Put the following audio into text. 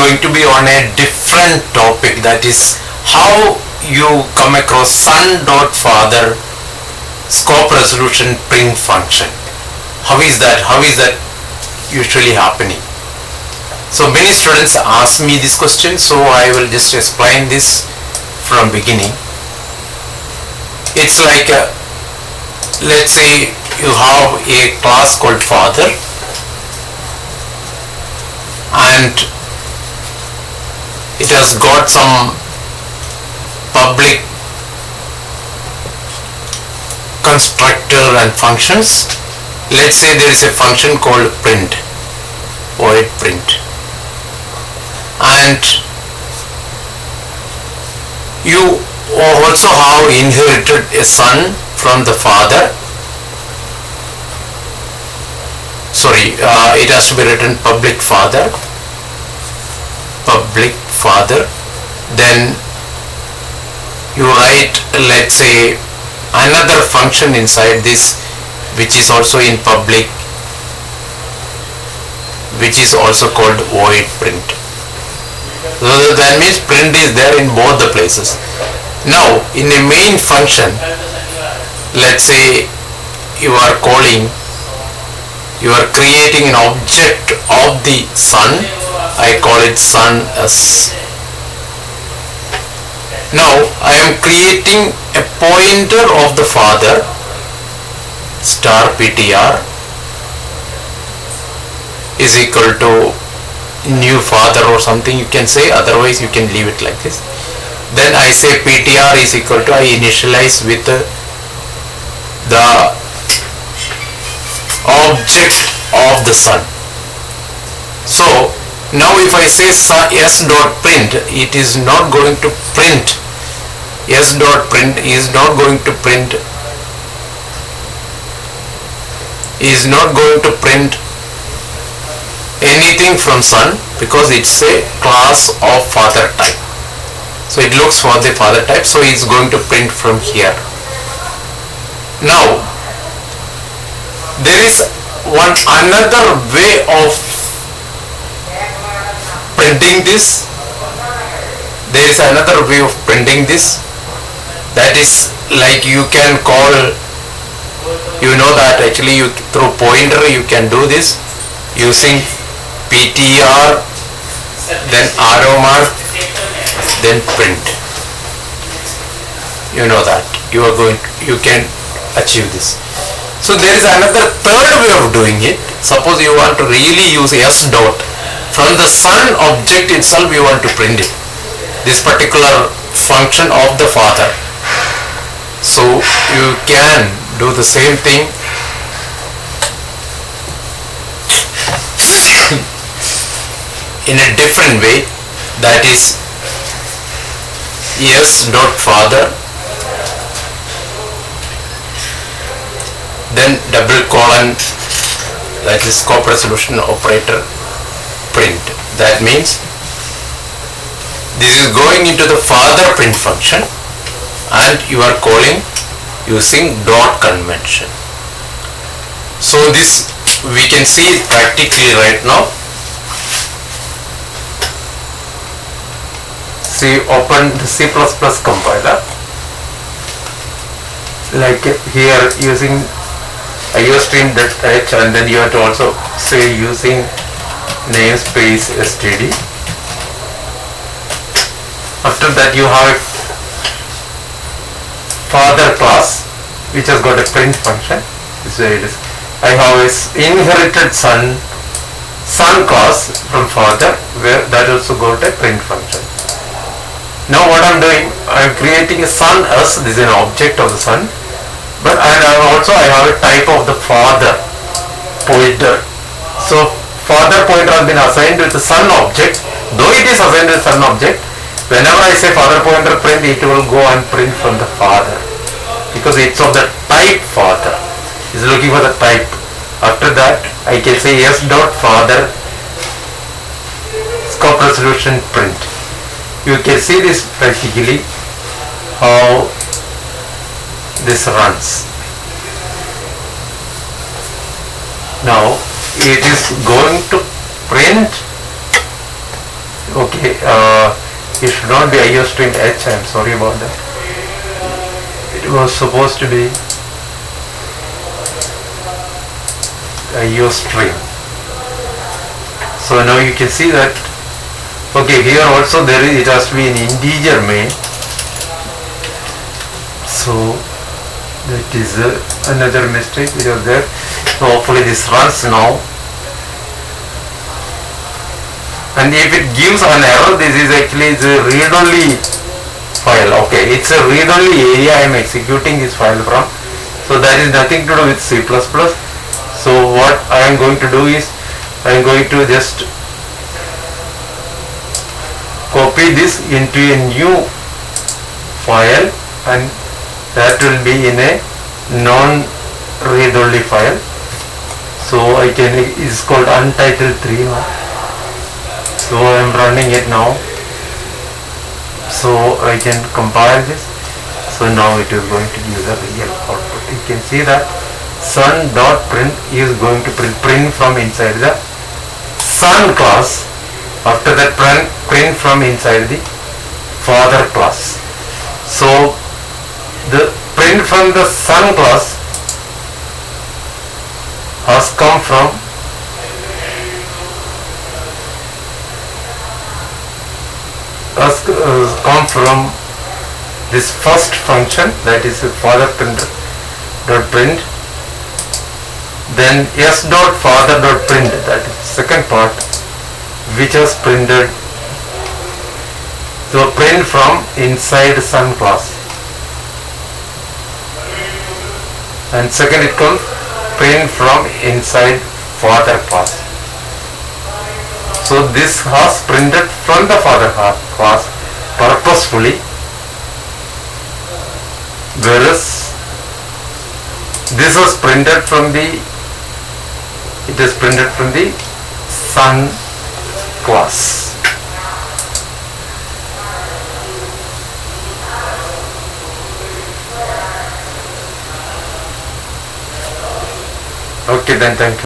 going to be on a different topic, that is how you come across son.father scope resolution print function. How is that usually happening? So many students ask me this question, so I will just explain this from beginning. It's like let's say you have a class called father, and it has got some public constructor and functions. Let's say there is a function called print, void print, and you also have inherited a son from the father. Sorry, it has to be written public father, then you write, let's say, another function inside this which is also in public, which is also called void print. So that means print is there in both the places. Now in a main function, let's say you are creating an object of the son. I call it son s. Now I am creating a pointer of the father, star ptr is equal to new father or something you can say, otherwise you can leave it like this. Then I say ptr is equal to, I initialize with the object of the son. So now if I say s.print, it is not going to print, s.print is not going to print anything from son, because it's a class of father type. So it looks for the father type, so it's going to print from here. Now there is another way of printing this. There is another way of printing this, that is like you can call, you know that actually you through pointer you can do this using ptr, then arrow mark, then print. You know that you can achieve this. So there is another third way of doing it. Suppose you want to really use s dot, from the son object itself you want to print it, this particular function of the father. So you can do the same thing in a different way, that is s.father, then double colon, that is scope resolution operator, print. That means this is going into the father print function and you are calling using dot convention. So this we can see it practically right now. See, open the C++ compiler, like here using iostream.h, and then you have to also say using namespace std. After that you have a father class which has got a print function. This way it is. I have a inherited son class from father, where that also got a print function. Now what I am doing, I am creating a son s, this is an object of the son, but I have a type of the father pointer. So father pointer has been assigned with the son object. Though it is assigned with son object, whenever I say father pointer print, it will go and print from the father, because it's of the type father. It's looking for the type. After that I can say s.father scope resolution print. You can see this practically how this runs. Now it is going to print Okay, it should not be IO string H. I am sorry about that. It was supposed to be IO string. So now you can see that. Okay, here also it has to be an integer main. So that is another mistake which was there. So hopefully this runs now. And if it gives an error, this is actually the read-only file. Okay, it's a read-only area I am executing this file from. So that is nothing to do with C++. So what I am going to do is I am going to just copy this into a new file, and that will be in a non-read-only file. So I can, it's called untitled3 now. So I am running it now. So I can compile this. So now it is going to give the real output. You can see that son.print is going to print from inside the son class. After that, print from inside the father class. So the print from the son class has come from this first function, that is father print. Then s.father.print, that is second part, which was printed. So print from inside son class, and second it comes print from inside father class. So this has printed from the father class purposefully, whereas this was printed from the son class. Okay, then thank you.